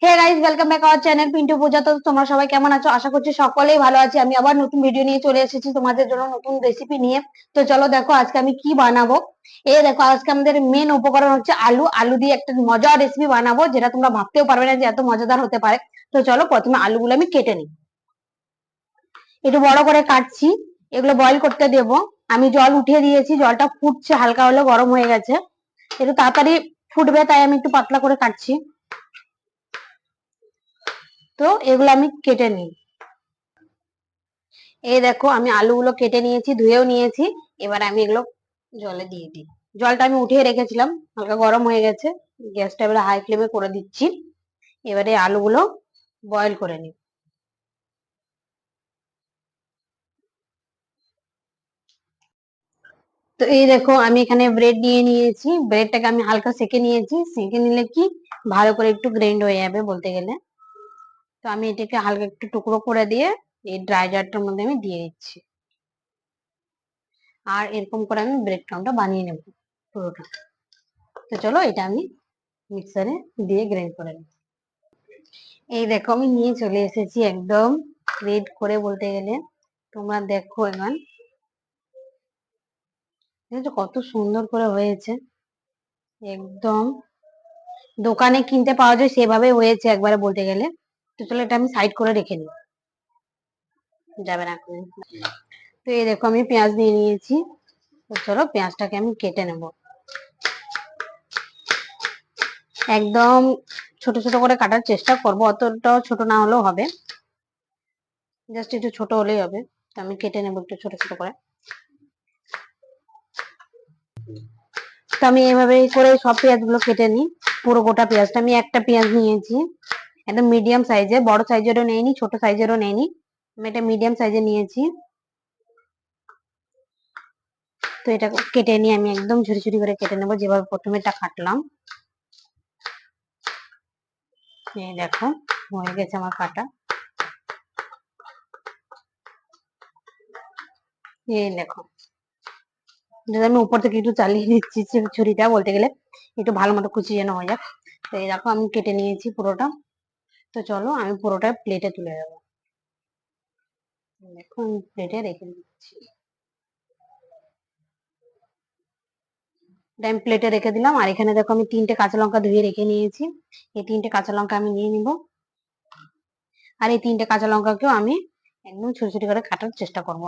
Hey guys, welcome back our channel Pintu Puja. তো তোমরা সবাই কেমন আছো? আশা করছি সকলেই ভালো আছে। আমি আবার নতুন ভিডিও নিয়ে চলে এসেছি তোমাদের জন্য, নতুন রেসিপি নিয়ে। তো চলো দেখো আজকে আমি কি বানাবো। দেখো আজকে আমাদের মেন উপকরণ হচ্ছে আলু। আলু দিয়ে একটা মজার রেসিপি বানাবো, যেটা তোমরা ভাবতেও পারবে না যে এত মজাদার হতে পারে। তো চলো প্রথমে আলুগুলো আমি কেটে নিই, একটু বড় করে কাটছি। এগুলো বয়ল করতে দেব। আমি জল উঠিয়ে দিয়েছি, জলটা ফুটছে, হালকা হলে গরম হয়ে গেছে, একটু তাড়াতাড়ি ফুটবে, তাই আমি একটু পাতলা করে কাটছি। তো এগুলো আমি কেটে নিই। দেখো আমি আলুগুলো কেটে নিয়েছি, ধুয়েও নিয়েছি। এবার আমি এগুলো জলে দিয়ে দিই। জলটা আমি উঠিয়ে রেখেছিলাম, হালকা গরম হয়ে গেছে। গ্যাসটা এবারে হাই ফ্লেমে করে দিচ্ছি। এবারে আলুগুলো বয়েল করে নিই। তো দেখো আমি এখানে ব্রেড নিয়ে নিয়েছি। ব্রেডটাকে আমি হালকা সেকে নিয়েছি। সেকে নিলে কি ভালো করে একটু গ্রাইন্ড হয়ে যাবে বলতে গেলে। তো আমি এটাকে হালকা একটু টুকরো করে দিয়ে এই ড্রাই জারটার মধ্যে আমি দিয়ে দিচ্ছি। আর এরকম করে আমি ব্রেড ক্রাম্বটা বানিয়ে নেব পুরোটা। তো চলো এটা আমি মিক্সারে দিয়ে গ্রাইন্ড করে নিই। দেখো আমি নিয়ে চলে এসেছি একদম রেড করে বলতে গেলে। তোমরা দেখো এবার কত সুন্দর করে হয়েছে, একদম দোকানে কিনতে পাওয়া যায় সেভাবে হয়েছে একবারে বলতে গেলে। তো চলো এটা আমি সাইড করে রেখে নিই, যাবে না এখন। তো দেখো আমি পেঁয়াজ নিয়ে নিয়েছি। তো চলো পেঁয়াজটাকে আমি কেটে নেব। একদম ছোট ছোট করে কাটার চেষ্টা করব, অতটাও ছোট না হলেও হবে, জাস্ট একটু ছোট হলেই হবে। তো আমি কেটে নেবো একটু ছোট ছোট করে। তো আমি এইভাবে করে সব পেঁয়াজ গুলো কেটে নিই। পুরো গোটা পেঁয়াজটা আমি একটা পেঁয়াজ নিয়েছি, একদম মিডিয়াম সাইজে, বড় সাইজেরও নেইনি ছোট সাইজেরও নেইনি, আমি এটা মিডিয়াম সাইজে নিয়েছি। তো এটা কেটে নিয়ে আমি একদম ঝুরি ঝুরি করে কেটে নেবো, যেভাবে প্রথমে এটা কাটলাম। দেখো হয়ে গেছে আমার কাটা। দেখো আমি উপর থেকে একটু চালিয়ে দিচ্ছি ছুরিটা বলতে গেলে, একটু ভালো মতো কুচি যেন হয়ে যায়। তো দেখো আমি কেটে নিয়েছি পুরোটা। তো চলো আমি পুরোটা প্লেটে তুলে দেবো। দেখো আমি প্লেটে রেখে দিচ্ছি। আমি প্লেটে রেখে দিলাম। আর এখানে দেখো আমি 3টে কাঁচা লঙ্কা ধুয়ে রেখে নিয়েছি। এই 3টে কাঁচা লঙ্কা আমি নিয়ে নিব। আর এই 3টে কাঁচা লঙ্কাকেও আমি একদম ছোট ছোট করে কাটার চেষ্টা করব।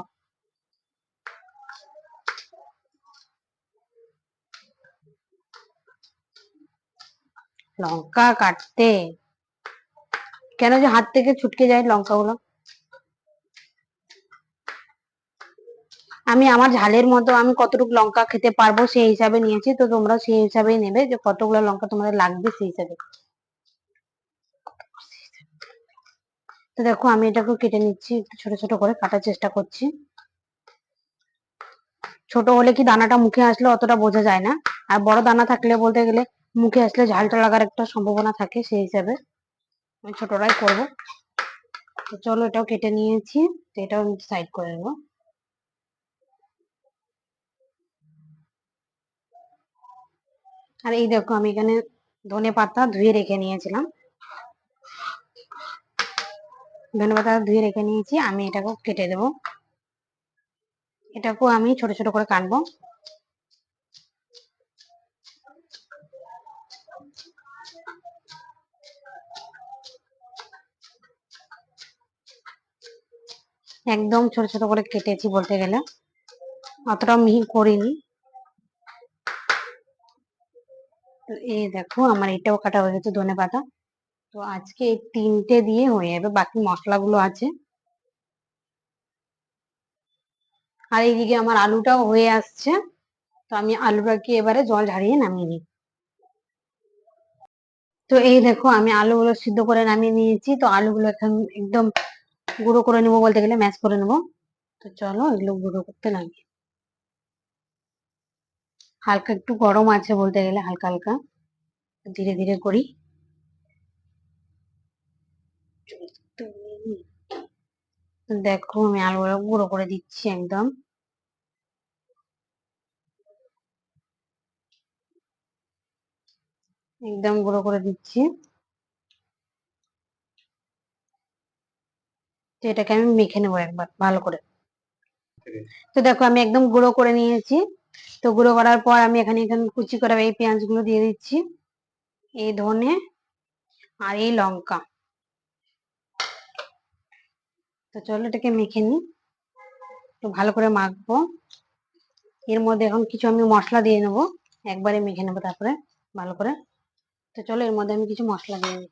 লঙ্কা কাটতে কেন যে হাত থেকে ছুটকে যায় লঙ্কাগুলো। আমি আমার ঝালের মতো আমি কতটুকু লঙ্কা খেতে পারবো সেই হিসাবে নিয়েছি। তো তোমরা সেই হিসাবেই নেবে, যে কতগুলো লঙ্কা তোমাদের লাগবে সেই হিসাবে। তো দেখো আমি এটাকে কেটে নিচ্ছি, একটু ছোট ছোট করে কাটার চেষ্টা করছি। ছোট হলে কি দানাটা মুখে আসলে অতটা বোঝা যায় না, আর বড় দানা থাকলে বলতে গেলে মুখে আসলে ঝালটা লাগার একটা সম্ভাবনা থাকে, সেই হিসাবে আমি ছোটটাই করবো। তো চলো এটাও কেটে নিয়েছি, তো এটাও সাইড করে নেবো। আর দেখো আমি এখানে ধনে পাতা ধুয়ে রেখে নিয়েছিলাম, ধনে পাতা ধুয়ে রেখে নিয়েছি। আমি এটাকেও কেটে দেবো, এটাকেও আমি ছোট ছোট করে কাটবো। একদম ছোট ছোট করে কেটেছি বলতে গেলে, অতটা মিহি করিনি। তো দেখো আমার এটাও কাটা হয়ে গেছে ধনে পাতা। তো আজকে এই 3টে দিয়ে হয়ে যাবে, বাকি মশলাগুলো আছে। আর এইদিকে আমার আলুটাও হয়ে আসছে। তো আমি আলুটাকে এবারে জল ঝারিয়ে নামিয়ে নিই। তো দেখো আমি আলুগুলো সিদ্ধ করে নামিয়ে নিয়েছি। তো আলুগুলো এখন একদম গুঁড়ো করে নেবো বলতে গেলে, ম্যাশ করে নেবো। তো চলো এগুলো গুঁড়ো করতে লাগি। হালকা একটু গরম আছে বলতে গেলে, হালকা হালকা ধীরে ধীরে করি। দেখো আমি আলুগুলো গুঁড়ো করে দিচ্ছি একদম। একদম গুঁড়ো করে দিচ্ছি। তো এটাকে আমি মেখে নেবো একবার ভালো করে। তো দেখো আমি একদম গুঁড়ো করে নিয়েছি। তো গুঁড়ো করার পর আমি এখানে কুচি করা এই পেঁয়াজ গুলো দিয়ে দিচ্ছি, এই ধনে আর এই লঙ্কা। তো চলো এটাকে মেখে নিই, তো ভালো করে মাখবো। এর মধ্যে এখন কিছু আমি মশলা দিয়ে নেবো, একবারে মেখে নেবো তারপরে ভালো করে। তো চলো এর মধ্যে আমি কিছু মশলা দিয়ে নিই।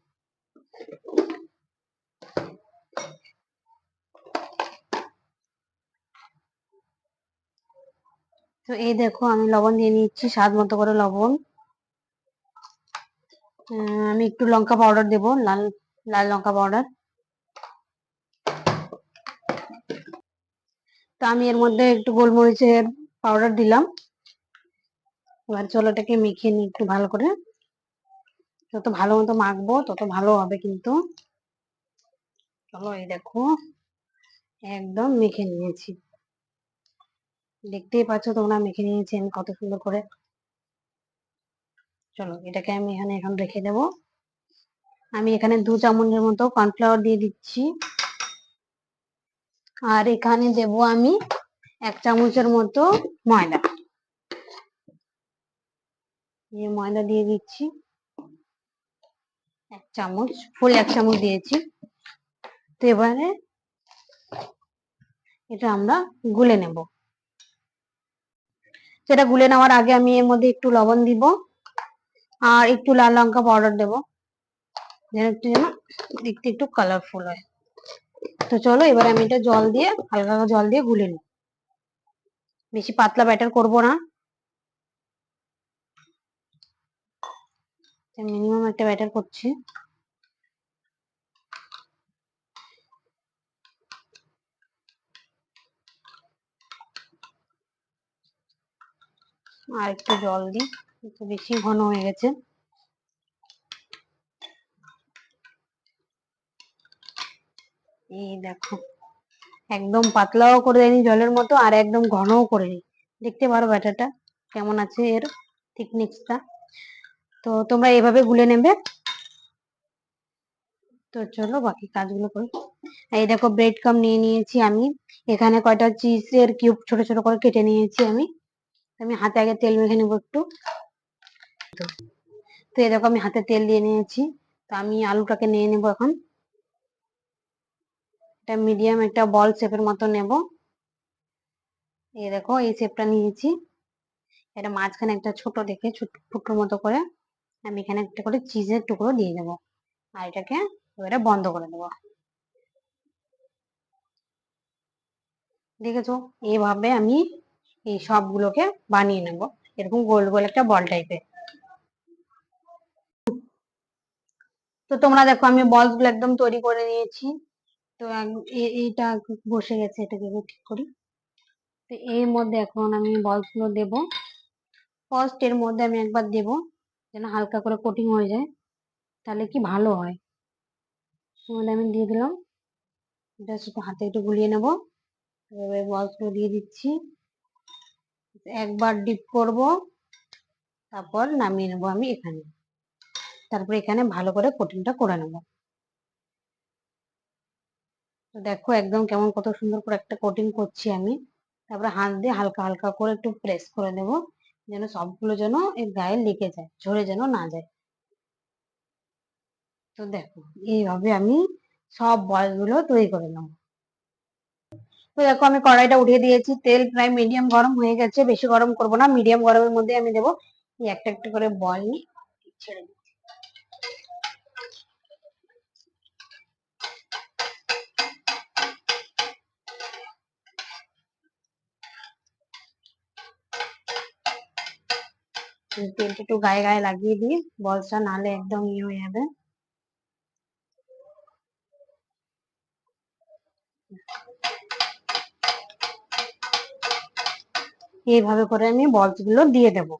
তো এই দেখো আমি লবণ দিয়ে নিচ্ছি, স্বাদ মতো করে লবণ। আমি একটু লঙ্কা পাউডার দেবো, লাল লাল লঙ্কা পাউডার। তো আমি এর মধ্যে একটু গোলমরিচের পাউডার দিলাম। এবার চলো এটাকে মেখে নিই একটু ভালো করে। যত ভালো মতো মাখবো তত ভালো হবে কিন্তু। চলো এই দেখো একদম মেখে নিয়েছি, দেখতেই পাচ্ছ তোমরা মেখে নিয়েছি আমি কত সুন্দর করে। চলো এটাকে আমি এখানে এখন রেখে দেবো। আমি এখানে 2 চামচের মতো কর্নফ্লাওয়ার দিয়ে দিচ্ছি, আর এখানে দেব আমি 1 চামচের মতো ময়দা। এই ময়দা দিয়ে দিচ্ছি 1 চামচ, ফুল 1 চামচ দিয়েছি। তো এবারে এটা আমরা গুলে নেব। সেটা গুলে নেওয়ার আগে আমি এর মধ্যে একটু লবণ দিব আর একটু লাল লঙ্কা পাউডার দেবো, যেন একটু যেন দেখতে একটু কালারফুল হয়। তো চলো এবার আমি এটা জল দিয়ে হালকা জল দিয়ে গুলে নিই, বেশি পাতলা ব্যাটার করব না, মিনিমাম একটা ব্যাটার করছি। আর একটু জল দিই, একটু বেশি ঘন হয়ে গেছে। এই দেখো একদম পাতলাও করে দিইনি জলের মতো, আর একদম ঘনও করে নিই। দেখতে পারো ব্যাটারটা কেমন আছে, এর থিকনেসটা। তো তোমরা এভাবে গুলে নেবে। তো চলো বাকি কাজগুলো করি। এই দেখো ব্রেড ক্রাম্ব নিয়ে নিয়েছি আমি, এখানে কয়টা চিজের কিউব ছোট ছোট করে কেটে নিয়েছি আমি। আমি হাতে আগে তেল মেখে নেবো একটু। তো এই দেখো আমি হাতে তেল দিয়ে নিয়েছি। তো আমি আলুটাকে নিয়ে নেবো এখন। এটা মিডিয়াম একটা বল শেপের মতো নেব। এই দেখো এই শেপটা নিয়েছি। এটা মাঝখানে একটা ছোট দেখে ছোট টুকরো মতো করে আমি এখানে একটা করে চিজের টুকরো দিয়ে দেবো, আর এটাকে এবারে বন্ধ করে দেবো। দেখেছো এইভাবে আমি এই সবগুলোকে বানিয়ে নেব, এরকম গোল গোল একটা বল টাইপের। তো তোমরা দেখো আমি বলস গুলো একদম তৈরি করে নিয়েছি। তো এইটা বসে গেছে, এটাকে ঠিক করি। তো এর মধ্যে এখন আমি বলস গুলো দেবো। ফার্স্ট এর মধ্যে আমি একবার দেব, যেন হালকা করে কোটিং হয়ে যায়, তাহলে কি ভালো হয়। এর মধ্যে আমি দিয়ে দিলাম, এটা শুধু হাতে একটু গুলিয়ে নেবো। এভাবে বলস গুলো দিয়ে দিচ্ছি, একবার ডিপ করব, তারপর নামিয়ে নেবো আমি এখানে। তারপর এখানে ভালো করে কোটিংটা করে নেবো। তো দেখো একদম কেমন কত সুন্দর করে একটা কোটিং করছি আমি। তারপরে হাত দিয়ে হালকা হালকা করে একটু প্রেস করে দেব, যেন সবগুলো যেন এর গায়ে লেগে যায়, ঝরে যেন না যায়। তো দেখো এইভাবে আমি সব বল গুলো তৈরি করে নেবো। তো দেখো আমি কড়াইটা উঠিয়ে দিয়েছি, তেল প্রায় মিডিয়াম গরম হয়ে গেছে, বেশি গরম করব না, মিডিয়াম গরমের মধ্যে আমি দেবো এই একটা একটা করে বল নিয়ে ছেড়ে দিই। তেলটা একটু গায়ে গায়ে লাগিয়ে দিই, বলসটা নাহলে একদম ইয়ে হয়ে যাবে। এইভাবে করে আমি বলস গুলো দিয়ে দেবো।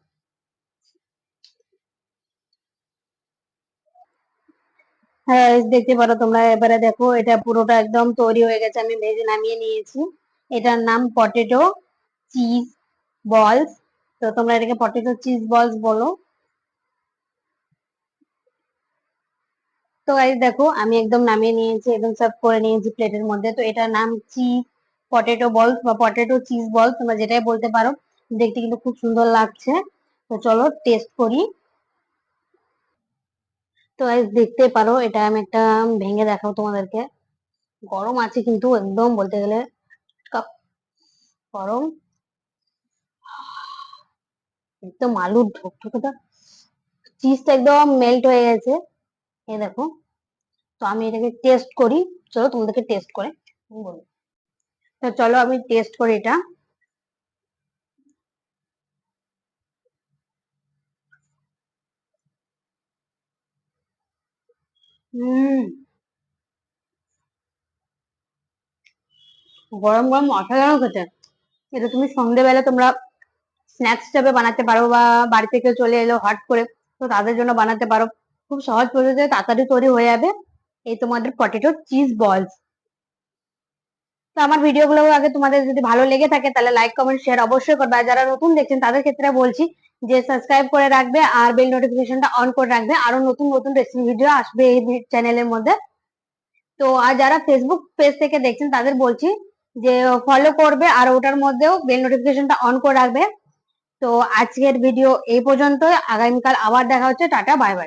হ্যাঁ দেখতে পারো তোমরা, এবারে দেখো এটা পুরোটা একদম তৈরি হয়ে গেছে, আমি ভেজে নামিয়ে নিয়েছি। এটার নাম পটেটো চিজ বলস। তো তোমরা এটাকে পটেটো চিজ বলস বলো। তো গাইস দেখো আমি একদম নামিয়ে নিয়েছি, একদম সার্ভ করে নিয়েছি প্লেটের মধ্যে। তো এটার নাম চিজ পটেটো বলস বা পটেটো চিজ বলস, তোমরা যেটাই বলতে পারো। দেখতে কিন্তু খুব সুন্দর লাগছে। তো চলো টেস্ট করি। তো গাইস দেখতে পারো, এটা আমি একটা ভেঙে দেখাবো তোমাদেরকে। গরম আছে কিন্তু একদম বলতে গেলে গরম। একদম আলুর ঢোকঢোকটা, চিজটা একদম মেল্ট হয়ে গেছে। এই দেখো। তো আমি এটাকে টেস্ট করি। চলো তোমাদেরকে টেস্ট করে বলি। তো চলো আমি টেস্ট করি এটা। হুম, গরম গরম অসাধারণ খেতে। এটা তুমি সন্ধ্যেবেলা তোমরা স্ন্যাক্স হিসেবে বানাতে পারো, বা বাড়িতে কেউ চলে এলো হট করে, তো তাদের জন্য বানাতে পারো। খুব সহজ পদ্ধতিতে তাড়াতাড়ি তৈরি হয়ে যাবে এই তোমাদের পটেটো চিজ বলস। তো আমার ভিডিও গুলো আগে তোমাদের যদি ভালো লেগে থাকে তাহলে লাইক কমেন্ট শেয়ার অবশ্যই করবে। আর যারা নতুন দেখছেন তাদের ক্ষেত্রে বলছি যে সাবস্ক্রাইব করে রাখবে আর বেল নোটিফিকেশনটা অন করে রাখবে, আরো নতুন নতুন রেসিপি ভিডিও আসবে এই চ্যানেলের মধ্যে। তো আর যারা ফেসবুক পেজ থেকে দেখছেন তাদের বলছি যে ফলো করবে আর ওটার মধ্যেও বেল নোটিফিকেশনটা অন করে রাখবে। তো আজকের ভিডিও এই পর্যন্ত, আগামীকাল আবার দেখা হচ্ছে। Tata, bye bye.